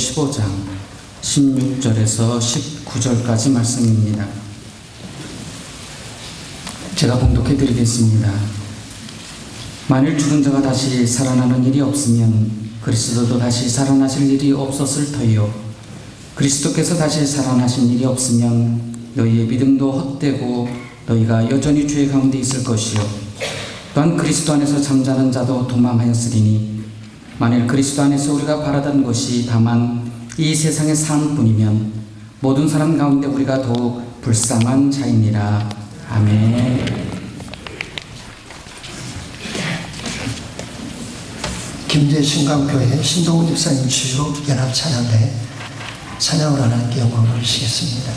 15장 16절에서 19절까지 말씀입니다. 제가 봉독해 드리겠습니다. 만일 죽은 자가 다시 살아나는 일이 없으면 그리스도도 다시 살아나실 일이 없었을 터이요, 그리스도께서 다시 살아나신 일이 없으면 너희의 믿음도 헛되고 너희가 여전히 죄 가운데 있을 것이요, 또한 그리스도 안에서 잠자는 자도 도망하였으리니 만일 그리스도 안에서 우리가 바라던 것이 다만 이 세상의 삶뿐이면 모든 사람 가운데 우리가 더욱 불쌍한 자이니라. 아멘. 김제신강교회 신동훈 집사님 주요 연합 찬양대 찬양을 하나님께 영광을 돌리시겠습니다.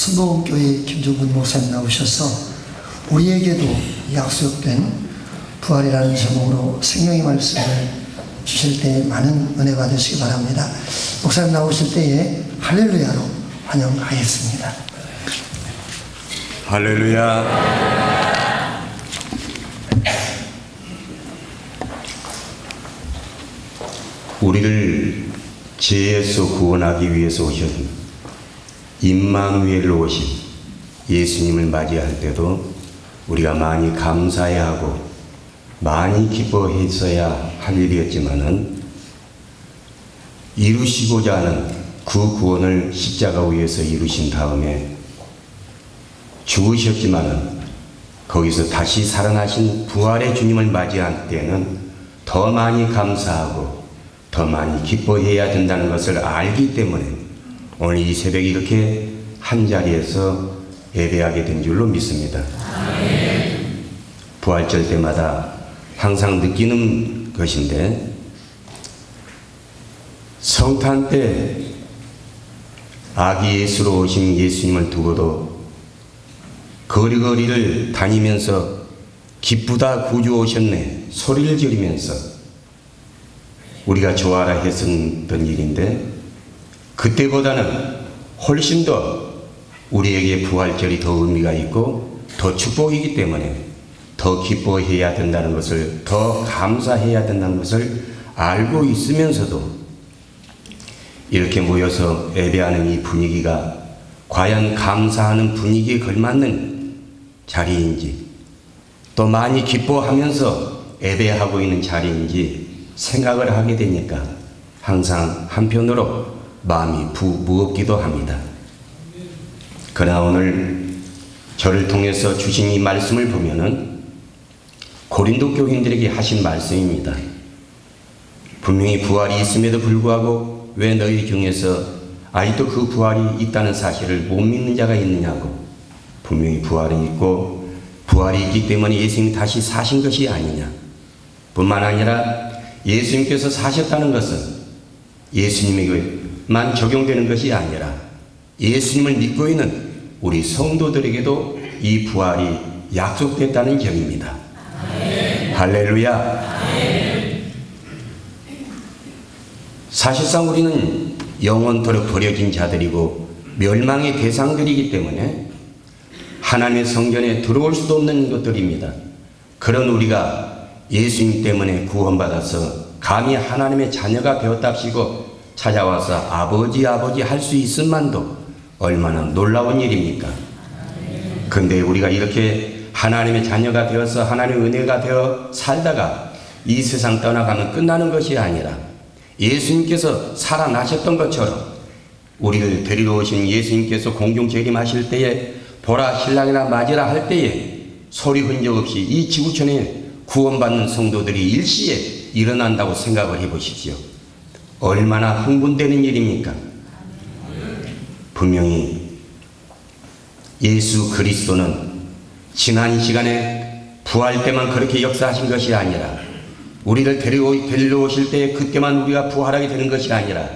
신동훈교회 김종근 목사님 나오셔서 우리에게도 약속된 부활이라는 제목으로 생명의 말씀을 주실 때 많은 은혜 받으시기 바랍니다. 목사님 나오실 때에 할렐루야로 환영하겠습니다. 할렐루야. 우리를 죄에서 구원하기 위해서 오신 임마누엘로 오신 예수님을 맞이할 때도 우리가 많이 감사해야 하고 많이 기뻐했어야 할 일이었지만은 이루시고자 하는 그 구원을 십자가 위에서 이루신 다음에 죽으셨지만은 거기서 다시 살아나신 부활의 주님을 맞이할 때는 더 많이 감사하고 더 많이 기뻐해야 된다는 것을 알기 때문에 오늘 이 새벽에 이렇게 한자리에서 예배하게 된 줄로 믿습니다. 부활절 때마다 항상 느끼는 것인데, 성탄 때 아기 예수로 오신 예수님을 두고도 거리거리를 다니면서 기쁘다 구주 오셨네 소리를 지르면서 우리가 좋아라 했었던 일인데, 그때보다는 훨씬 더 우리에게 부활절이 더 의미가 있고 더 축복이기 때문에 더 기뻐해야 된다는 것을, 더 감사해야 된다는 것을 알고 있으면서도 이렇게 모여서 예배하는 이 분위기가 과연 감사하는 분위기에 걸맞는 자리인지, 또 많이 기뻐하면서 예배하고 있는 자리인지 생각을 하게 되니까 항상 한편으로 마음이 무겁기도 합니다. 그러나 오늘 저를 통해서 주신 이 말씀을 보면은 고린도 교인들에게 하신 말씀입니다. 분명히 부활이 있음에도 불구하고 왜 너희 중에서 아직도 그 부활이 있다는 사실을 못 믿는 자가 있느냐고. 분명히 부활이 있고 부활이 있기 때문에 예수님이 다시 사신 것이 아니냐. 뿐만 아니라 예수님께서 사셨다는 것은 예수님에게만 적용되는 것이 아니라 예수님을 믿고 있는 우리 성도들에게도 이 부활이 약속됐다는 점입니다. 할렐루야. 사실상 우리는 영원토록 버려진 자들이고 멸망의 대상들이기 때문에 하나님의 성전에 들어올 수도 없는 것들입니다. 그런 우리가 예수님 때문에 구원받아서 감히 하나님의 자녀가 되었답시고 찾아와서 아버지 아버지 할 수 있음만도 얼마나 놀라운 일입니까? 근데 우리가 이렇게 하나님의 자녀가 되어서 하나님의 은혜가 되어 살다가 이 세상 떠나가면 끝나는 것이 아니라 예수님께서 살아나셨던 것처럼 우리를 데리러 오신 예수님께서 공중 재림하실 때에 보라 신랑이나 맞으라 할 때에 소리 흔적 없이 이 지구촌에 구원받는 성도들이 일시에 일어난다고 생각을 해보십시오. 얼마나 흥분되는 일입니까? 분명히 예수 그리스도는 지난 시간에 부활 때만 그렇게 역사하신 것이 아니라 우리를 데리러 오실 때 그때만 우리가 부활하게 되는 것이 아니라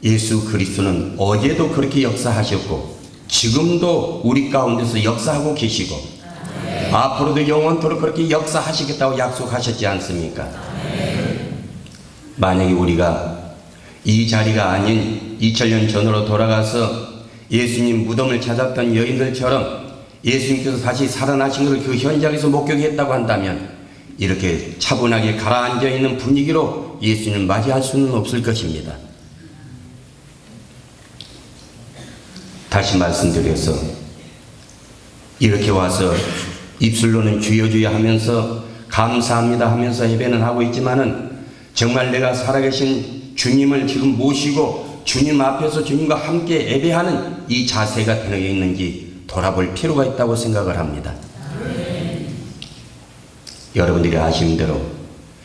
예수 그리스도는 어제도 그렇게 역사하셨고 지금도 우리 가운데서 역사하고 계시고 앞으로도 영원토록 그렇게 역사하시겠다고 약속하셨지 않습니까? 만약에 우리가 이 자리가 아닌 2000년 전으로 돌아가서 예수님 무덤을 찾았던 여인들처럼 예수님께서 다시 살아나신 것을 그 현장에서 목격했다고 한다면 이렇게 차분하게 가라앉아 있는 분위기로 예수님을 맞이할 수는 없을 것입니다. 다시 말씀드려서 이렇게 와서 입술로는 주여 주여 하면서 감사합니다 하면서 예배는 하고 있지만은 정말 내가 살아계신 주님을 지금 모시고 주님 앞에서 주님과 함께 예배하는 이 자세가 되어 있는지 돌아볼 필요가 있다고 생각을 합니다. 여러분들이 아시는 대로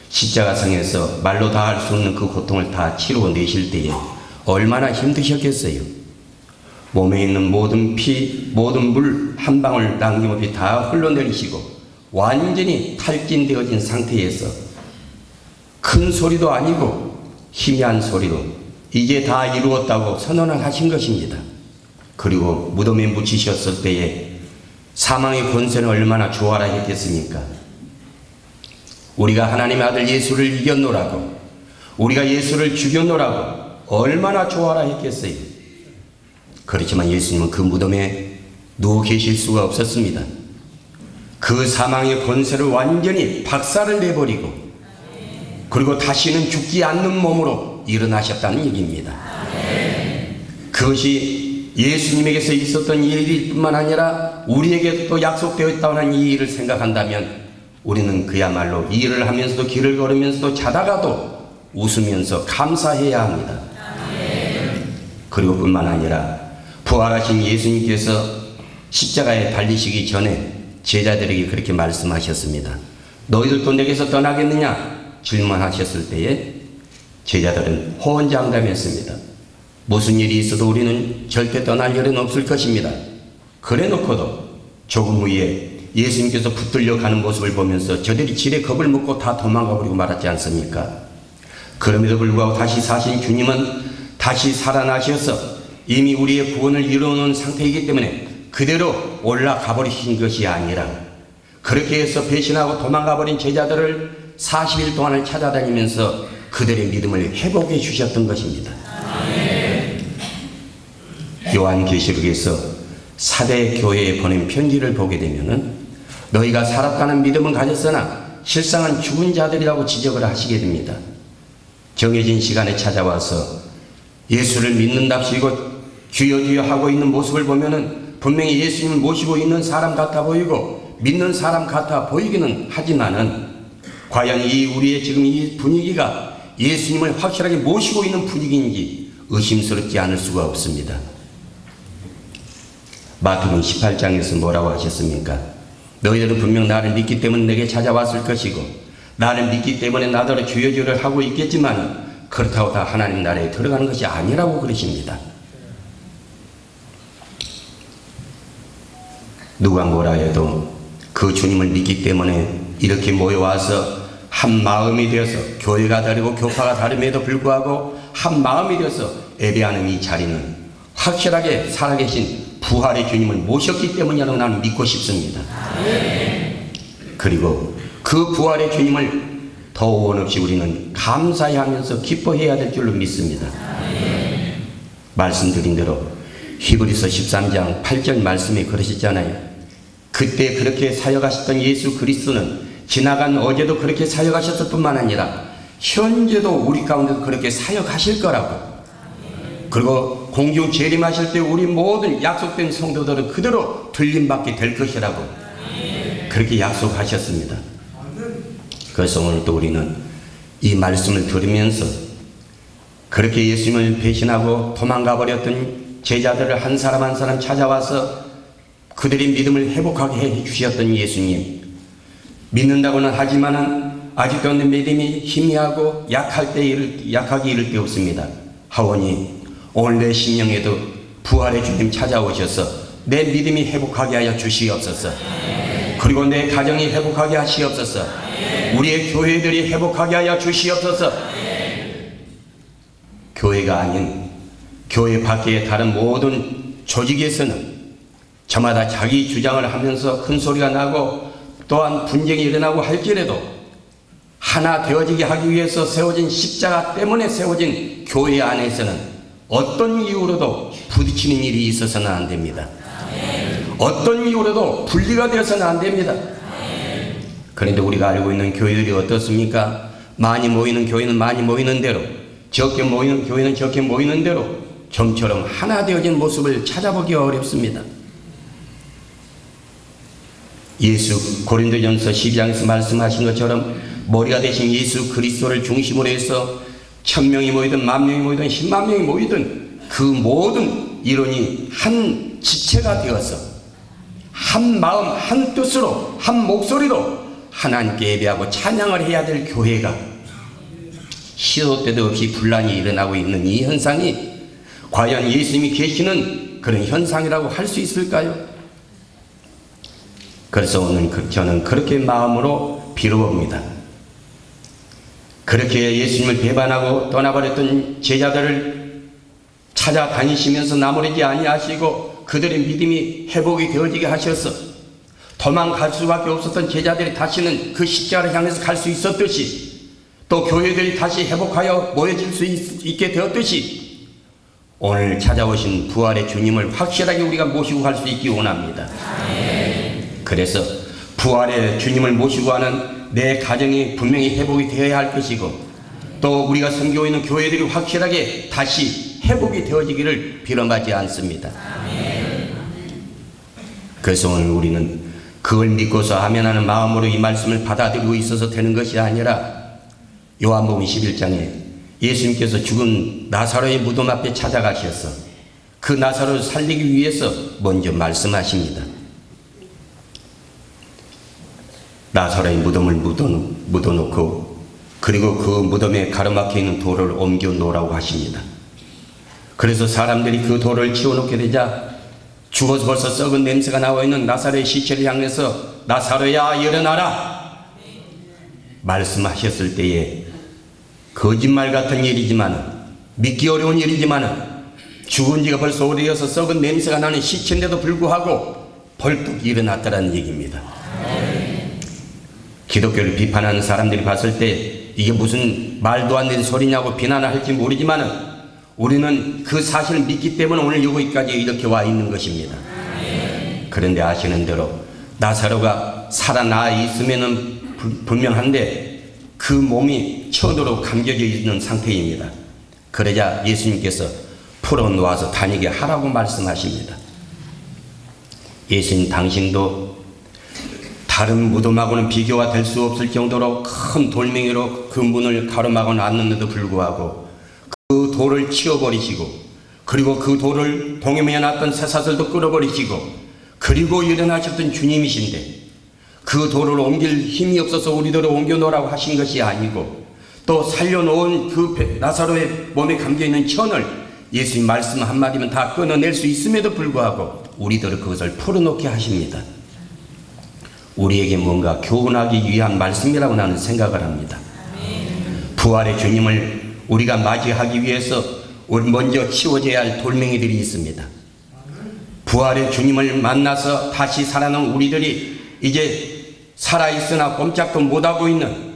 십자가상에서 말로 다 할 수 없는 그 고통을 다 치루어내실 때에 얼마나 힘드셨겠어요. 몸에 있는 모든 피, 모든 물 한 방울 남김없이 다 흘러내리시고 완전히 탈진되어진 상태에서 큰 소리도 아니고 희미한 소리로 이제 다 이루었다고 선언을 하신 것입니다. 그리고 무덤에 묻히셨을 때에 사망의 권세는 얼마나 주어라 했겠습니까? 우리가 하나님의 아들 예수를 이겼노라고, 우리가 예수를 죽였노라고 얼마나 좋아라 했겠어요. 그렇지만 예수님은 그 무덤에 누워 계실 수가 없었습니다. 그 사망의 권세를 완전히 박살을 내버리고 그리고 다시는 죽지 않는 몸으로 일어나셨다는 얘기입니다. 그것이 예수님에게서 있었던 일일 뿐만 아니라 우리에게도 또 약속되어 있다는 이 일을 생각한다면 우리는 그야말로 일을 하면서도 길을 걸으면서도 자다가도 웃으면서 감사해야 합니다. 그리고 뿐만 아니라 부활하신 예수님께서 십자가에 달리시기 전에 제자들에게 그렇게 말씀하셨습니다. 너희들도 내게서 떠나겠느냐 질문하셨을 때에 제자들은 호언장담했습니다. 무슨 일이 있어도 우리는 절대 떠날 일은 없을 것입니다. 그래 놓고도 조금 후에 예수님께서 붙들려 가는 모습을 보면서 저들이 지레 겁을 먹고 다 도망가 버리고 말았지 않습니까? 그럼에도 불구하고 다시 사신 주님은 다시 살아나셔서 이미 우리의 구원을 이루어놓은 상태이기 때문에 그대로 올라가 버리신 것이 아니라 그렇게 해서 배신하고 도망가 버린 제자들을 40일 동안을 찾아다니면서 그들의 믿음을 회복해 주셨던 것입니다. 요한계시록에서 사대 교회에 보낸 편지를 보게 되면은 너희가 살았다는 믿음은 가졌으나 실상은 죽은 자들이라고 지적을 하시게 됩니다. 정해진 시간에 찾아와서 예수를 믿는답시고 주여 주여 하고 있는 모습을 보면은 분명히 예수님을 모시고 있는 사람 같아 보이고 믿는 사람 같아 보이기는 하지만은 과연 이 우리의 지금 이 분위기가 예수님을 확실하게 모시고 있는 분위기인지 의심스럽지 않을 수가 없습니다. 마태복음 18장에서 뭐라고 하셨습니까? 너희들은 분명 나를 믿기 때문에 내게 찾아왔을 것이고 나를 믿기 때문에 나더러 주여 주여를 하고 있겠지만 그렇다고 다 하나님 나라에 들어가는 것이 아니라고 그러십니다. 누가 뭐라 해도 그 주님을 믿기 때문에 이렇게 모여와서 한 마음이 되어서 교회가 다르고 교파가 다름에도 불구하고 한 마음이 되어서 예배하는 이 자리는 확실하게 살아계신 부활의 주님을 모셨기 때문이라고 나는 믿고 싶습니다. 그리고 그 부활의 주님을 더 원없이 우리는 감사해 하면서 기뻐해야 될 줄로 믿습니다. 말씀드린 대로 히브리서 13장 8절 말씀에 그러셨잖아요. 그때 그렇게 사역하셨던 예수 그리스도는 지나간 어제도 그렇게 사역하셨을 뿐만 아니라 현재도 우리 가운데도 그렇게 사역하실 거라고. 그리고 공중 재림하실 때 우리 모든 약속된 성도들은 그대로 들림받게 될 것이라고 그렇게 약속하셨습니다. 그래서 오늘 또 우리는 이 말씀을 들으면서 그렇게 예수님을 배신하고 도망가 버렸던 제자들을 한 사람 한 사람 찾아와서 그들의 믿음을 회복하게 해 주셨던 예수님, 믿는다고는 하지만은 아직도 내 믿음이 희미하고 약하게 이를 데 없습니다. 하오니 오늘 내 심령에도 부활의 주님 찾아오셔서 내 믿음이 회복하게 하여 주시옵소서. 그리고 내 가정이 회복하게 하시옵소서. 우리의 교회들이 회복하게 하여 주시옵소서. 교회가 아닌 교회 밖의 다른 모든 조직에서는 저마다 자기 주장을 하면서 큰 소리가 나고 또한 분쟁이 일어나고 할지라도 하나 되어지게 하기 위해서 세워진 십자가 때문에 세워진 교회 안에서는 어떤 이유로도 부딪히는 일이 있어서는 안 됩니다. 어떤 이유로도 분리가 되어서는 안 됩니다. 그런데 우리가 알고 있는 교회들이 어떻습니까? 많이 모이는 교회는 많이 모이는 대로, 적게 모이는 교회는 적게 모이는 대로 좀처럼 하나 되어진 모습을 찾아보기 어렵습니다. 예수 고린도전서 12장에서 말씀하신 것처럼 머리가 되신 예수 그리스도를 중심으로 해서 1000명이 모이든 10,000명이 모이든 100,000명이 모이든 그 모든 이론이 한 지체가 되어서 한 마음 한 뜻으로 한 목소리로 하나님께 예배하고 찬양을 해야 될 교회가 시도 때도 없이 분란이 일어나고 있는 이 현상이 과연 예수님이 계시는 그런 현상이라고 할 수 있을까요? 그래서 오늘 저는 그렇게 마음으로 빌어봅니다. 그렇게 예수님을 배반하고 떠나버렸던 제자들을 찾아다니시면서 나무라지 아니하시고 그들의 믿음이 회복이 되어지게 하셔서 도망갈 수밖에 없었던 제자들이 다시는 그 십자가를 향해서 갈 수 있었듯이 또 교회들이 다시 회복하여 모여질 수 있게 되었듯이 오늘 찾아오신 부활의 주님을 확실하게 우리가 모시고 갈 수 있기 원합니다. 그래서 부활의 주님을 모시고 하는 내 가정이 분명히 회복이 되어야 할 것이고 또 우리가 섬기고 있는 교회들이 확실하게 다시 회복이 되어지기를 빌어마지 않습니다. 그래서 오늘 우리는 그걸 믿고서 아멘하는 마음으로 이 말씀을 받아들이고 있어서 되는 것이 아니라 요한복음 11장에 예수님께서 죽은 나사로의 무덤 앞에 찾아가셔서 그 나사로를 살리기 위해서 먼저 말씀하십니다. 나사로의 무덤을 묻어놓고 그리고 그 무덤에 가로막혀 있는 돌을 옮겨 놓으라고 하십니다. 그래서 사람들이 그 돌을 치워놓게 되자 죽어서 벌써 썩은 냄새가 나와 있는 나사로의 시체를 향해서 나사로야 일어나라 말씀하셨을 때에 거짓말 같은 일이지만 믿기 어려운 일이지만 죽은 지가 벌써 오래여서 썩은 냄새가 나는 시체인데도 불구하고 벌떡 일어났다는 얘기입니다. 기독교를 비판하는 사람들이 봤을 때 이게 무슨 말도 안 되는 소리냐고 비난할지 모르지만 우리는 그 사실을 믿기 때문에 오늘 여기까지 이렇게 와 있는 것입니다. 그런데 아시는 대로 나사로가 살아나 있으면 분명한데 그 몸이 천으로 감겨져 있는 상태입니다. 그러자 예수님께서 풀어놓아서 다니게 하라고 말씀하십니다. 예수님 당신도 다른 무덤하고는 비교가 될 수 없을 정도로 큰 돌멩이로 그 문을 가로막아 놨는데도 불구하고 그 돌을 치워버리시고 그리고 그 돌을 동해면에 놨던 쇠사슬도 끌어버리시고 그리고 일어나셨던 주님이신데 그 돌을 옮길 힘이 없어서 우리들을 옮겨놓으라고 하신 것이 아니고 또 살려놓은 그 나사로의 몸에 감겨있는 천을 예수님 말씀 한마디면 다 끊어낼 수 있음에도 불구하고 우리들을 그것을 풀어놓게 하십니다. 우리에게 뭔가 교훈하기 위한 말씀이라고 나는 생각을 합니다. 부활의 주님을 우리가 맞이하기 위해서 우리 먼저 치워져야 할 돌멩이들이 있습니다. 부활의 주님을 만나서 다시 살아난 우리들이 이제 살아있으나 꼼짝도 못하고 있는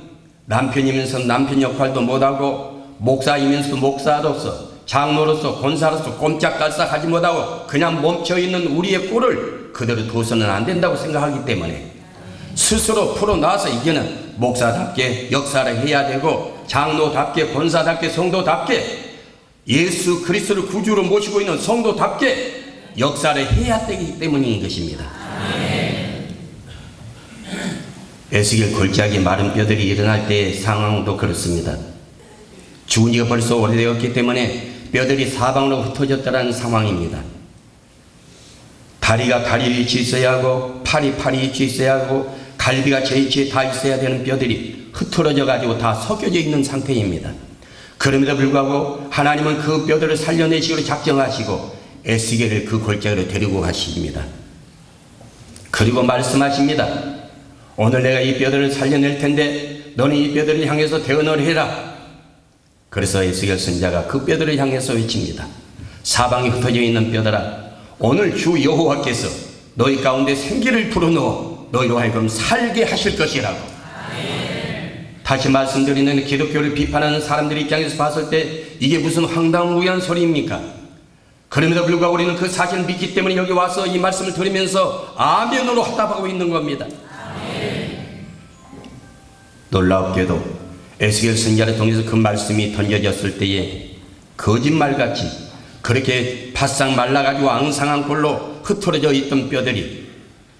남편이면서 남편 역할도 못하고 목사이면서도 목사로서 장로로서 권사로서 꼼짝달싹 하지 못하고 그냥 멈춰있는 우리의 꼴을 그대로 둬서는 안 된다고 생각하기 때문에 스스로 풀어놔서 이제는 목사답게 역사를 해야 되고 장로답게 권사답게 성도답게 예수 그리스도를 구주로 모시고 있는 성도답게 역사를 해야 되기 때문인 것입니다. 에스겔 골짜기 마른 뼈들이 일어날 때의 상황도 그렇습니다. 죽은 지가 벌써 오래되었기 때문에 뼈들이 사방으로 흩어졌다는 상황입니다. 다리가 다리 위치에 있어야 하고 팔이 위치에 있어야 하고 갈비가 제 위치에 다 있어야 되는 뼈들이 흐트러져 가지고 다 섞여져 있는 상태입니다. 그럼에도 불구하고 하나님은 그 뼈들을 살려내시기로 작정하시고 에스겔을 그 골짜기로 데리고 가십니다. 그리고 말씀하십니다. 오늘 내가 이 뼈들을 살려낼 텐데 너는 이 뼈들을 향해서 대언을 해라. 그래서 에스겔 선지자가 그 뼈들을 향해서 외칩니다. 사방에 흩어져 있는 뼈들아, 오늘 주 여호와께서 너희 가운데 생기를 불어넣어 너희로 하여금 살게 하실 것이라고. 다시 말씀드리는 기독교를 비판하는 사람들 입장에서 봤을 때 이게 무슨 황당무계한 소리입니까? 그럼에도 불구하고 우리는 그 사실을 믿기 때문에 여기 와서 이 말씀을 들으면서 아멘으로 화답하고 있는 겁니다. 놀랍게도 에스겔 선지자를 통해서 그 말씀이 던져졌을 때에 거짓말같이 그렇게 바싹 말라가지고 앙상한 꼴로 흩어져 있던 뼈들이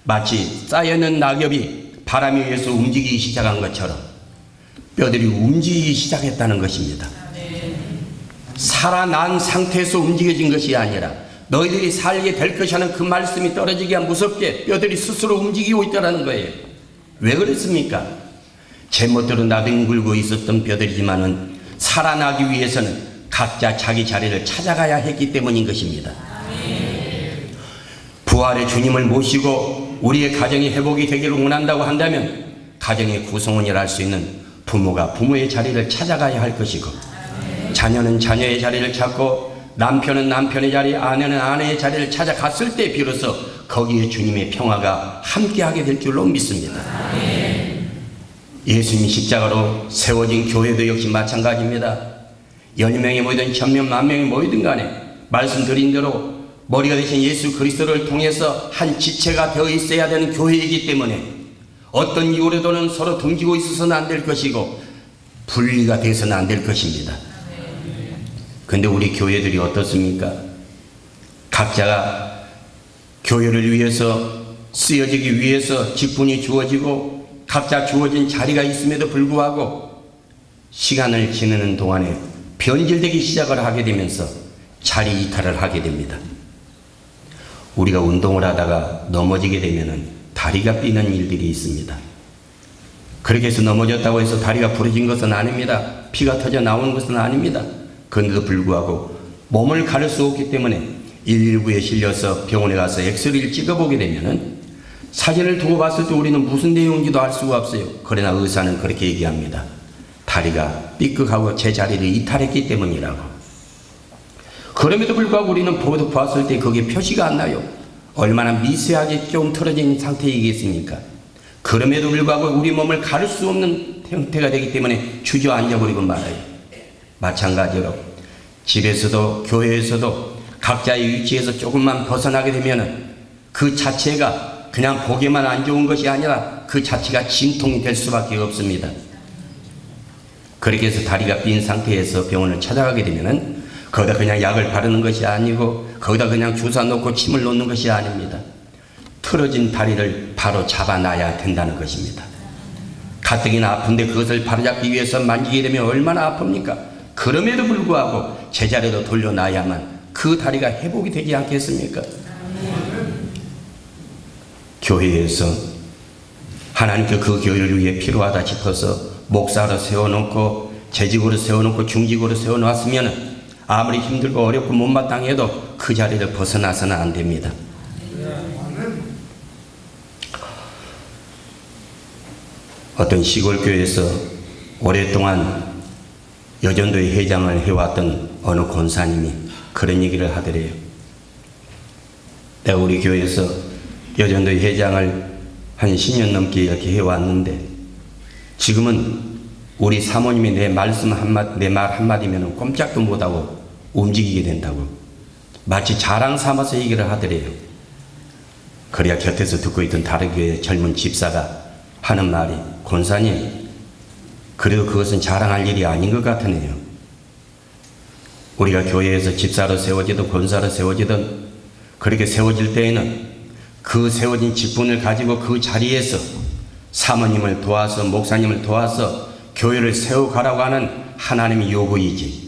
마치 쌓여있는 낙엽이 바람에 의해서 움직이기 시작한 것처럼 뼈들이 움직이기 시작했다는 것입니다. 살아난 상태에서 움직여진 것이 아니라 너희들이 살게 될 것이 하는 그 말씀이 떨어지기가 무섭게 뼈들이 스스로 움직이고 있다는 거예요. 왜 그랬습니까? 제멋대로 나뒹굴고 있었던 뼈들이지만은 살아나기 위해서는 각자 자기 자리를 찾아가야 했기 때문인 것입니다. 부활의 주님을 모시고 우리의 가정이 회복이 되기를 원한다고 한다면 가정의 구성원이라 할 수 있는 부모가 부모의 자리를 찾아가야 할 것이고 자녀는 자녀의 자리를 찾고 남편은 남편의 자리, 아내는 아내의 자리를 찾아갔을 때 비로소 거기에 주님의 평화가 함께하게 될 줄로 믿습니다. 예수님이 십자가로 세워진 교회도 역시 마찬가지입니다. 10명이 모이든 1000명, 10,000명이 모이든 간에 말씀드린 대로 머리가 되신 예수 그리스도를 통해서 한 지체가 되어 있어야 되는 교회이기 때문에 어떤 이유로든 서로 등지고 있어서는 안 될 것이고 분리가 돼서는 안 될 것입니다. 근데 우리 교회들이 어떻습니까? 각자가 교회를 위해서 쓰여지기 위해서 직분이 주어지고 각자 주어진 자리가 있음에도 불구하고 시간을 지내는 동안에 변질되기 시작을 하게 되면서 자리 이탈을 하게 됩니다. 우리가 운동을 하다가 넘어지게 되면 다리가 삐는 일들이 있습니다. 그렇게 해서 넘어졌다고 해서 다리가 부러진 것은 아닙니다. 피가 터져 나오는 것은 아닙니다. 그런데도 불구하고 몸을 가릴 수 없기 때문에 119에 실려서 병원에 가서 엑스레이를 찍어보게 되면 사진을 두고 봤을 때 우리는 무슨 내용인지도 알 수가 없어요. 그러나 의사는 그렇게 얘기합니다. 다리가 삐끗하고 제자리를 이탈했기 때문이라고. 그럼에도 불구하고 우리는 보았을 때 거기에 표시가 안 나요. 얼마나 미세하게 좀 틀어진 상태이겠습니까? 그럼에도 불구하고 우리 몸을 가릴 수 없는 형태가 되기 때문에 주저앉아버리고 말아요. 마찬가지로 집에서도 교회에서도 각자의 위치에서 조금만 벗어나게 되면 그 자체가 그냥 보기만 안 좋은 것이 아니라 그 자체가 진통이 될 수밖에 없습니다. 그렇게 해서 다리가 빈 상태에서 병원을 찾아가게 되면 거기다 그냥 약을 바르는 것이 아니고 거기다 그냥 주사 놓고 침을 놓는 것이 아닙니다. 틀어진 다리를 바로 잡아놔야 된다는 것입니다. 가뜩이나 아픈데 그것을 바로잡기 위해서 만지게 되면 얼마나 아픕니까? 그럼에도 불구하고 제자리로 돌려놔야만 그 다리가 회복이 되지 않겠습니까? 교회에서 하나님께 그 교회를 위해 필요하다 싶어서 목사로 세워놓고 재직으로 세워놓고 중직으로 세워놨으면 아무리 힘들고 어렵고 못마땅해도 그 자리를 벗어나서는 안 됩니다. 어떤 시골 교회에서 오랫동안 여전도의 회장을 해왔던 어느 권사님이 그런 얘기를 하더래요. 내가 우리 교회에서 여전도의 회장을 한 10년 넘게 이렇게 해왔는데 지금은 우리 사모님이 내 말 한마디면 꼼짝도 못하고 움직이게 된다고 마치 자랑 삼아서 얘기를 하더래요. 그래야 곁에서 듣고 있던 다른 교회 젊은 집사가 하는 말이 권사님 그래도 그것은 자랑할 일이 아닌 것 같으네요. 우리가 교회에서 집사로 세워지든 권사로 세워지든 그렇게 세워질 때에는 그 세워진 직분을 가지고 그 자리에서 사모님을 도와서 목사님을 도와서 교회를 세워가라고 하는 하나님의 요구이지.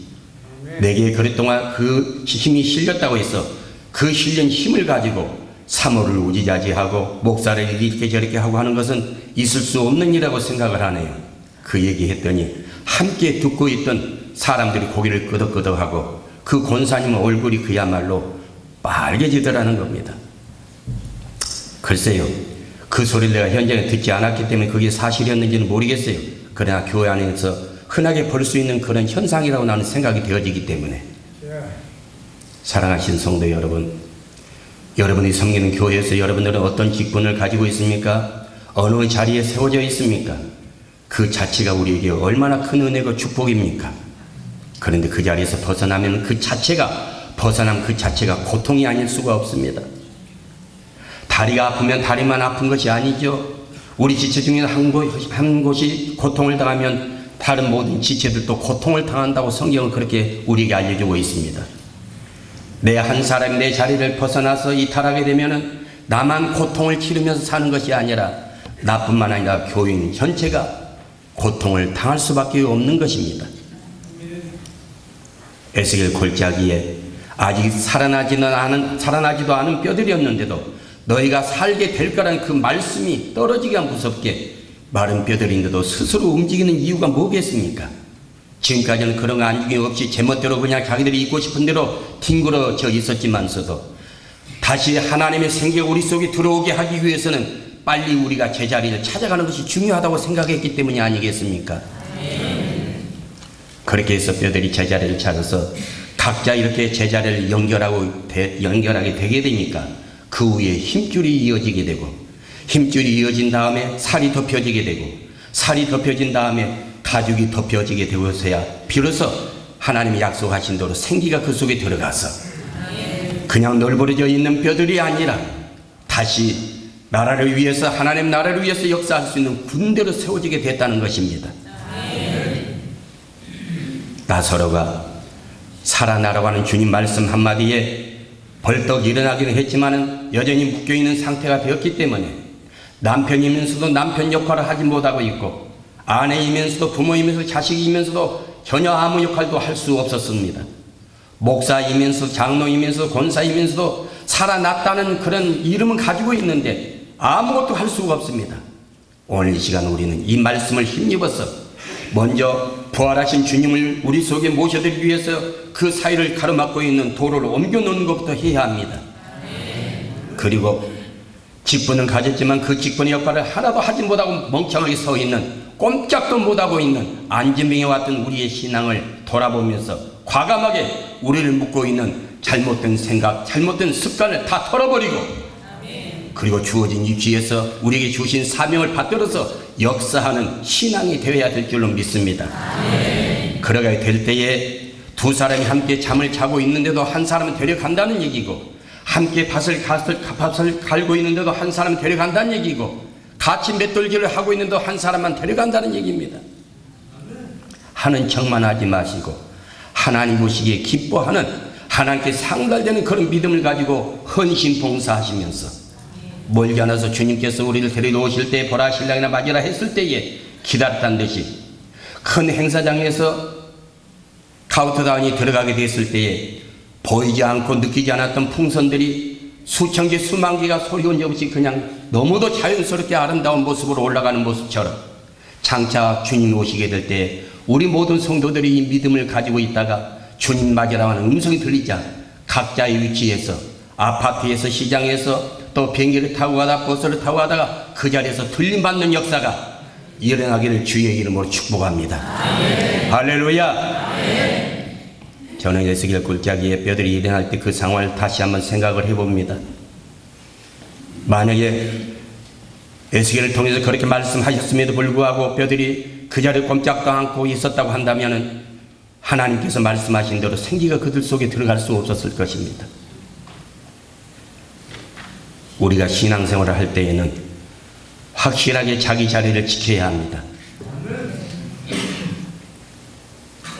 내게 그랫동안 그 힘이 실렸다고 해서 그 실린 힘을 가지고 사모를 우지자지하고 목사를 이렇게 저렇게 하고 하는 것은 있을 수 없는 일이라고 생각을 하네요. 그 얘기했더니 함께 듣고 있던 사람들이 고개를 끄덕끄덕하고 그 권사님 얼굴이 그야말로 빨개지더라는 겁니다. 글쎄요, 그 소리를 내가 현장에 듣지 않았기 때문에 그게 사실이었는지는 모르겠어요. 그러나 교회 안에서 흔하게 볼 수 있는 그런 현상이라고 나는 생각이 되어지기 때문에 사랑하신 성도 여러분, 여러분이 섬기는 교회에서 여러분들은 어떤 직분을 가지고 있습니까? 어느 자리에 세워져 있습니까? 그 자체가 우리에게 얼마나 큰 은혜고 축복입니까? 그런데 그 자리에서 벗어나면 그 자체가 고통이 아닐 수가 없습니다. 다리가 아프면 다리만 아픈 것이 아니죠. 우리 지체 중에 한 곳이 고통을 당하면 다른 모든 지체들도 고통을 당한다고 성경은 그렇게 우리에게 알려주고 있습니다. 내 한 사람이 내 자리를 벗어나서 이탈하게 되면 나만 고통을 치르면서 사는 것이 아니라 나뿐만 아니라 교인 전체가 고통을 당할 수밖에 없는 것입니다. 에스겔 골짜기에 아직 살아나지도 않은 뼈들이었는데도 너희가 살게 될 거라는 그 말씀이 떨어지기가 무섭게 마른 뼈들인데도 스스로 움직이는 이유가 뭐겠습니까? 지금까지는 그런 거 안중에 없이 제멋대로 그냥 자기들이 있고 싶은 대로 뒹굴어져 있었지만서도 다시 하나님의 생기가 우리 속에 들어오게 하기 위해서는 빨리 우리가 제자리를 찾아가는 것이 중요하다고 생각했기 때문이 아니겠습니까? 그렇게 해서 뼈들이 제자리를 찾아서 각자 이렇게 제자리를 연결하게 되게 되니까 그 위에 힘줄이 이어지게 되고 힘줄이 이어진 다음에 살이 덮여지게 되고 살이 덮여진 다음에 가죽이 덮여지게 되어서야 비로소 하나님이 약속하신 대로 생기가 그 속에 들어가서 그냥 널브러져 있는 뼈들이 아니라 다시 나라를 위해서 하나님 나라를 위해서 역사할 수 있는 군대로 세워지게 됐다는 것입니다. 나사로가 살아나라고 하는 주님 말씀 한마디에 벌떡 일어나기는 했지만 여전히 묶여있는 상태가 되었기 때문에 남편이면서도 남편 역할을 하지 못하고 있고, 아내이면서도 부모이면서도 자식이면서도 전혀 아무 역할도 할 수 없었습니다. 목사이면서도 장로이면서도 권사이면서도 살아났다는 그런 이름은 가지고 있는데 아무것도 할 수가 없습니다. 오늘 이 시간 우리는 이 말씀을 힘입어서 먼저 부활하신 주님을 우리 속에 모셔드리기 위해서 그 사이를 가로막고 있는 돌을 옮겨놓는 것부터 해야 합니다. 그리고 직분은 가졌지만 그 직분의 역할을 하나도 하지 못하고 멍청하게 서 있는, 꼼짝도 못하고 있는 안진병에 왔던 우리의 신앙을 돌아보면서 과감하게 우리를 묶고 있는 잘못된 생각, 잘못된 습관을 다 털어버리고, 그리고 주어진 위치에서 우리에게 주신 사명을 받들어서 역사하는 신앙이 되어야 될 줄로 믿습니다. 그러게 될 때에 두 사람이 함께 잠을 자고 있는데도 한 사람은 데려간다는 얘기고, 함께 밭을 갈고 있는데도 한 사람은 데려간다는 얘기고, 같이 맷돌질을 하고 있는데도 한 사람만 데려간다는 얘기입니다. 하는 척만 하지 마시고 하나님 보시기에 기뻐하는, 하나님께 상달되는 그런 믿음을 가지고 헌신 봉사하시면서, 멀지 않아서 주님께서 우리를 데려오실 때 보라 신랑이나 맞으라 했을 때에 기다렸다는 듯이 큰 행사장에서 카운트다운이 들어가게 됐을 때에 보이지 않고 느끼지 않았던 풍선들이 수천 개 수만 개가 소리 온 적 없이 그냥 너무도 자연스럽게 아름다운 모습으로 올라가는 모습처럼, 장차 주님 오시게 될 때 우리 모든 성도들이 이 믿음을 가지고 있다가 주님 맞으라 하는 음성이 들리자 각자의 위치에서, 아파트에서, 시장에서, 또 비행기를 타고 가다 버스를 타고 가다가 그 자리에서 들림받는 역사가 일어나기를 주의 이름으로 축복합니다. 할렐루야. 저는 에스겔 굴짜기에 뼈들이 일어날 때 그 상황을 다시 한번 생각을 해봅니다. 만약에 에스겔을 통해서 그렇게 말씀하셨음에도 불구하고 뼈들이 그 자리에 꼼짝도 않고 있었다고 한다면 하나님께서 말씀하신 대로 생기가 그들 속에 들어갈 수 없었을 것입니다. 우리가 신앙생활을 할 때에는 확실하게 자기 자리를 지켜야 합니다.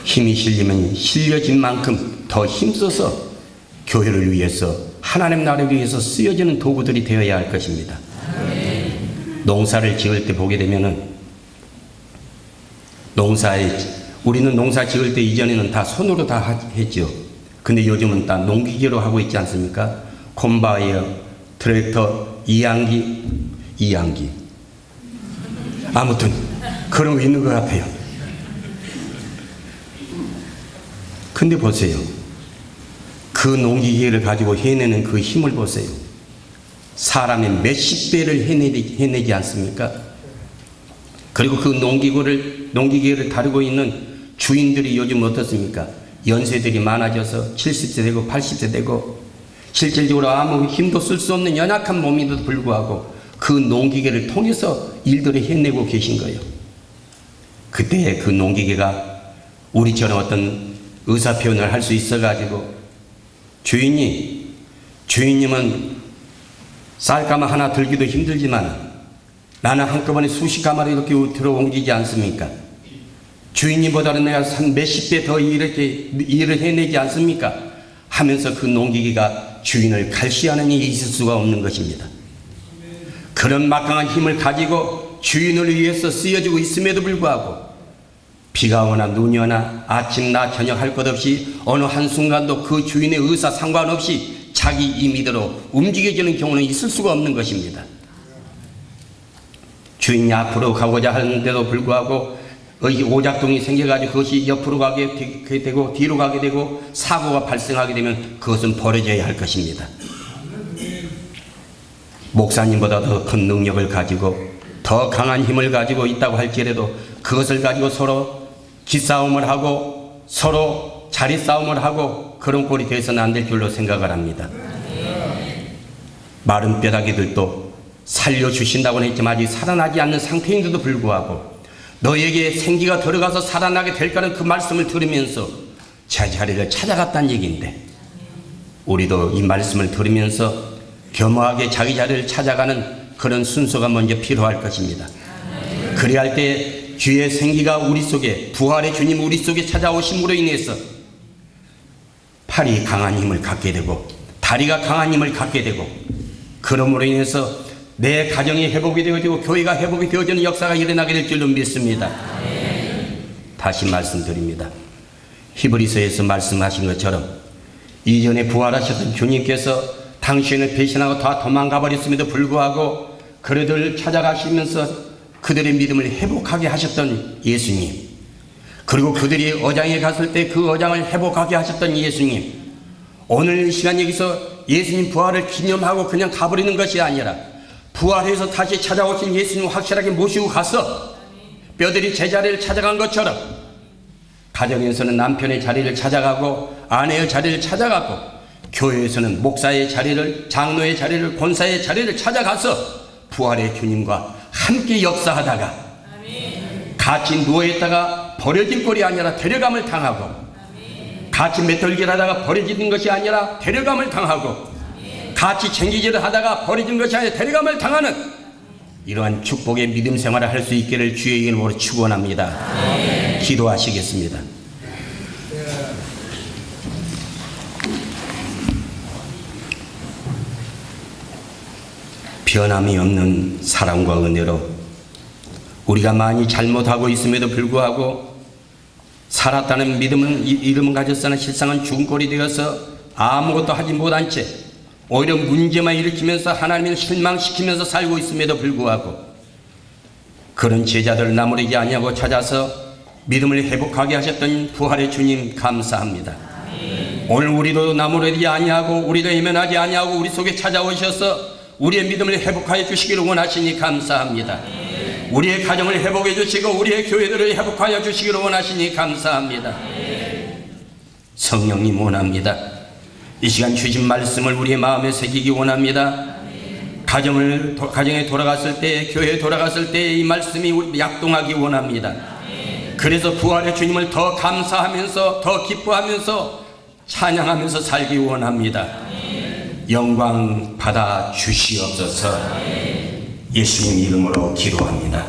힘이 실리면 실려진 만큼 더 힘써서 교회를 위해서, 하나님 나라를 위해서 쓰여지는 도구들이 되어야 할 것입니다. 농사를 지을 때 보게 되면은 우리는 농사 지을 때 이전에는 다 손으로 다 했죠. 근데 요즘은 다 농기계로 하고 있지 않습니까? 콤바이어, 트랙터, 이양기. 아무튼 그런 거 있는 것 같아요. 근데 보세요. 그 농기계를 가지고 해내는 그 힘을 보세요. 사람의 몇십 배를 해내지 않습니까? 그리고 그 농기계를 다루고 있는 주인들이 요즘 어떻습니까? 연세들이 많아져서 70세 되고 80세 되고 실질적으로 아무 힘도 쓸 수 없는 연약한 몸인데도 불구하고 그 농기계를 통해서 일들을 해내고 계신 거예요. 그때 그 농기계가 우리처럼 어떤 의사 표현을 할 수 있어가지고 주인님은 쌀가마 하나 들기도 힘들지만 나는 한꺼번에 수십 가마를 이렇게 들어 옮기지 않습니까? 주인님보다는 내가 한 몇십 배 더 이렇게 일을 해내지 않습니까? 하면서 그 농기계가 주인을 갈시하는 일이 있을 수가 없는 것입니다. 그런 막강한 힘을 가지고 주인을 위해서 쓰여지고 있음에도 불구하고 비가 오나 눈이 오나 아침 낮 저녁 할 것 없이 어느 한순간도 그 주인의 의사 상관없이 자기 임의대로 움직여지는 경우는 있을 수가 없는 것입니다. 주인이 앞으로 가고자 하는데도 불구하고 오작동이 생겨가지고 그것이 옆으로 가게 되고 뒤로 가게 되고 사고가 발생하게 되면 그것은 버려져야 할 것입니다. 목사님보다 더 큰 능력을 가지고 더 강한 힘을 가지고 있다고 할지라도 그것을 가지고 서로 기싸움을 하고 서로 자리싸움을 하고 그런 꼴이 돼서는 안 될 줄로 생각을 합니다. 마른 뼈다귀들도 살려주신다고는 했지만 아직 살아나지 않는 상태인데도 불구하고 너에게 생기가 들어가서 살아나게 될 거라는 그 말씀을 들으면서 제 자리를 찾아갔다는 얘기인데, 우리도 이 말씀을 들으면서 겸허하게 자기 자리를 찾아가는 그런 순서가 먼저 필요할 것입니다. 그래야 할 때 주의 생기가 우리 속에, 부활의 주님 우리 속에 찾아오심으로 인해서 팔이 강한 힘을 갖게 되고 다리가 강한 힘을 갖게 되고, 그러므로 인해서 내 가정이 회복이 되어지고 교회가 회복이 되어지는 역사가 일어나게 될 줄로 믿습니다. 다시 말씀드립니다. 히브리서에서 말씀하신 것처럼 이전에 부활하셨던 주님께서 당신을 배신하고 다 도망가 버렸음에도 불구하고 그들을 찾아가시면서 그들의 믿음을 회복하게 하셨던 예수님, 그리고 그들이 어장에 갔을 때 그 어장을 회복하게 하셨던 예수님, 오늘 이 시간 여기서 예수님 부활을 기념하고 그냥 가버리는 것이 아니라 부활해서 다시 찾아오신 예수님 확실하게 모시고 가서 뼈들이 제자리를 찾아간 것처럼 가정에서는 남편의 자리를 찾아가고 아내의 자리를 찾아가고 교회에서는 목사의 자리를, 장로의 자리를, 권사의 자리를 찾아가서 부활의 주님과 함께 역사하다가 같이 누워있다가 버려진 꼴이 아니라 데려감을 당하고, 같이 맷돌기를 하다가 버려지는 것이 아니라 데려감을 당하고, 같이 챙기질을 하다가 버려진 것이 아니라 데려감을 당하는 이러한 축복의 믿음 생활을 할 수 있기를 주의 이름으로 축원합니다. 기도하시겠습니다. 변함이 없는 사랑과 은혜로 우리가 많이 잘못하고 있음에도 불구하고 살았다는 이름은 가졌으나 실상은 죽은 꼴이 되어서 아무것도 하지 못한 채 오히려 문제만 일으키면서 하나님을 실망시키면서 살고 있음에도 불구하고 그런 제자들을 나무라지 아니하고 찾아서 믿음을 회복하게 하셨던 부활의 주님 감사합니다. 오늘 우리도 나무라지 아니하고 우리도 외면하지 아니하고 우리 속에 찾아오셔서 우리의 믿음을 회복하여 주시기를 원하시니 감사합니다. 우리의 가정을 회복해 주시고 우리의 교회들을 회복하여 주시기를 원하시니 감사합니다. 성령님 원합니다. 이 시간 주신 말씀을 우리의 마음에 새기기 원합니다. 가정에 돌아갔을 때, 교회에 돌아갔을 때 이 말씀이 우리 약동하기 원합니다. 그래서 부활의 주님을 더 감사하면서 더 기뻐하면서 찬양하면서 살기 원합니다. 영광 받아 주시옵소서. 예수님 이름으로 기도합니다.